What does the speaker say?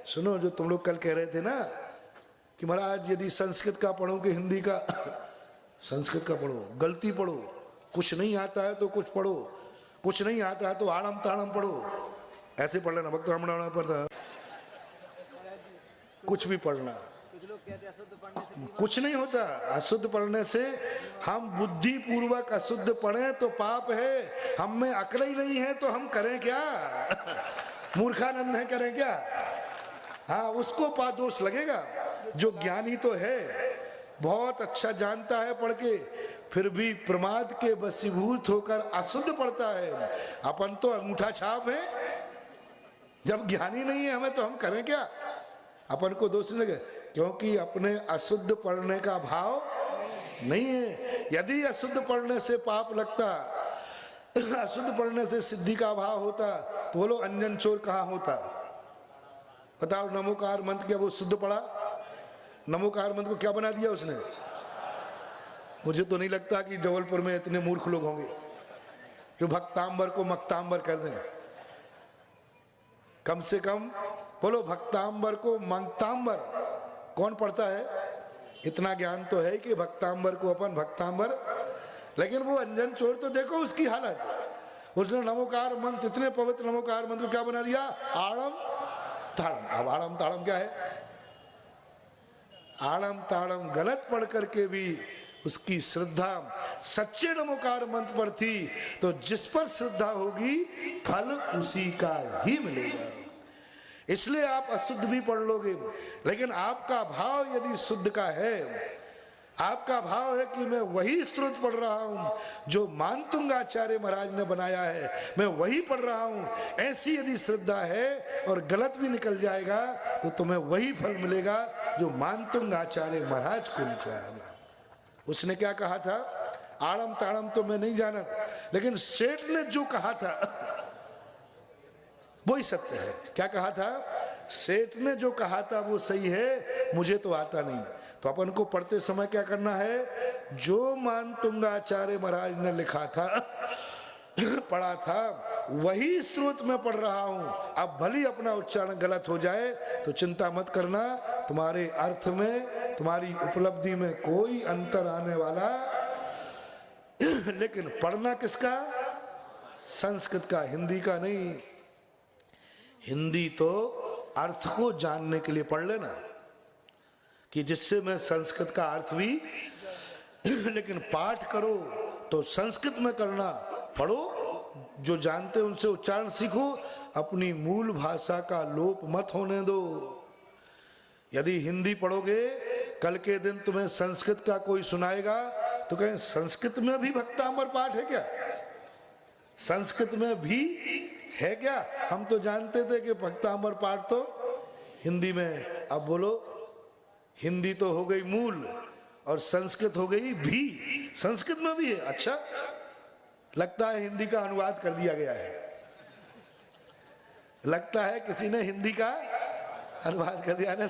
सुनो, जो तुम लोग कल कह रहे थे ना कि महाराज यदि संस्कृत का पढ़ो कि हिंदी का, संस्कृत का पढ़ो, गलती पढ़ो, कुछ नहीं आता है तो कुछ पढ़ो, कुछ नहीं आता है तो आड़म ताड़म पढ़ो, ऐसे पढ़ लेना। भक्त रामण पर था कुछ भी पढ़ना, कुछ नहीं होता। अशुद्ध पढ़ने से, हम बुद्धि पूर्वक अशुद्ध पढ़े तो पाप है, हम में अक्ल ही नहीं है तो हम करें क्या? मूर्खानंद है, करें क्या? हाँ, उसको दोष लगेगा। जो ज्ञानी तो है, बहुत अच्छा जानता है पढ़ के, फिर भी प्रमाद के वशीभूत होकर अशुद्ध पढ़ता है। अपन तो अंगूठा छाप है, जब ज्ञानी नहीं है हमें तो हम करें क्या? अपन को दोष नहीं लगे, क्योंकि अपने अशुद्ध पढ़ने का भाव नहीं है। यदि अशुद्ध पढ़ने से पाप लगता, अशुद्ध पढ़ने से सिद्धि का भाव होता, तो बोलो अंजन चोर कहाँ होता? बताओ, नमोकार मंत्र क्या वो शुद्ध पढ़ा? नमोकार मंत्र को क्या बना दिया उसने? मुझे तो नहीं लगता कि जबलपुर में इतने मूर्ख लोग होंगे जो भक्तांबर को मक्तांबर कर दें। कम से कम बोलो, भक्तांबर को मंगतांबर कौन पढ़ता है? इतना ज्ञान तो है कि भक्तांबर को अपन भक्तांबर, लेकिन वो अंजन चोर तो देखो उसकी हालत। उसने नमोकार मंत्र, इतने पवित्र नमोकार मंत्र को क्या बना दिया? आड़म ताड़म। अब आड़म ताड़म क्या है? आड़म ताड़म गलत पढ़ करके भी उसकी श्रद्धा सच्चे नमोकार मंत्र पर थी, तो जिस पर श्रद्धा होगी फल उसी का ही मिलेगा। इसलिए आप अशुद्ध भी पढ़ लोगे, लेकिन आपका भाव यदि शुद्ध का है, आपका भाव है कि मैं वही स्तोत्र पढ़ रहा हूं जो मानतुंगाचार्य महाराज ने बनाया है, मैं वही पढ़ रहा हूं, ऐसी यदि श्रद्धा है और गलत भी निकल जाएगा तो तुम्हें वही फल मिलेगा जो मानतुंगाचार्य महाराज को निकला है। उसने क्या कहा था? आड़म ताड़म तो मैं नहीं जानता, लेकिन सेठ ने जो कहा था वही सत्य है। क्या कहा था? सेठ ने जो कहा था वो सही है, मुझे तो आता नहीं। तो अपन को पढ़ते समय क्या करना है? जो मानतुंगाचार्य महाराज ने लिखा था पढ़ा था, वही स्रोत में पढ़ रहा हूं। अब भली अपना उच्चारण गलत हो जाए तो चिंता मत करना, तुम्हारे अर्थ में, तुम्हारी उपलब्धि में कोई अंतर आने वाला लेकिन पढ़ना किसका? संस्कृत का, हिंदी का नहीं। हिंदी तो अर्थ को जानने के लिए पढ़ लेना कि जिससे मैं संस्कृत का अर्थ भी लेकिन पाठ करो तो संस्कृत में करना। पढ़ो, जो जानते उनसे उच्चारण सीखो, अपनी मूल भाषा का लोप मत होने दो। यदि हिंदी पढ़ोगे, कल के दिन तुम्हें संस्कृत का कोई सुनाएगा तो कहें संस्कृत में भी भक्तांबर पाठ है क्या? संस्कृत में भी है क्या? हम तो जानते थे कि भक्तांबर पाठ तो हिंदी में। अब बोलो, हिंदी तो हो गई मूल और संस्कृत हो गई भी, संस्कृत में भी है। अच्छा, लगता है हिंदी का अनुवाद कर दिया गया है, लगता है किसी ने हिंदी का अनुवाद कर दिया ना।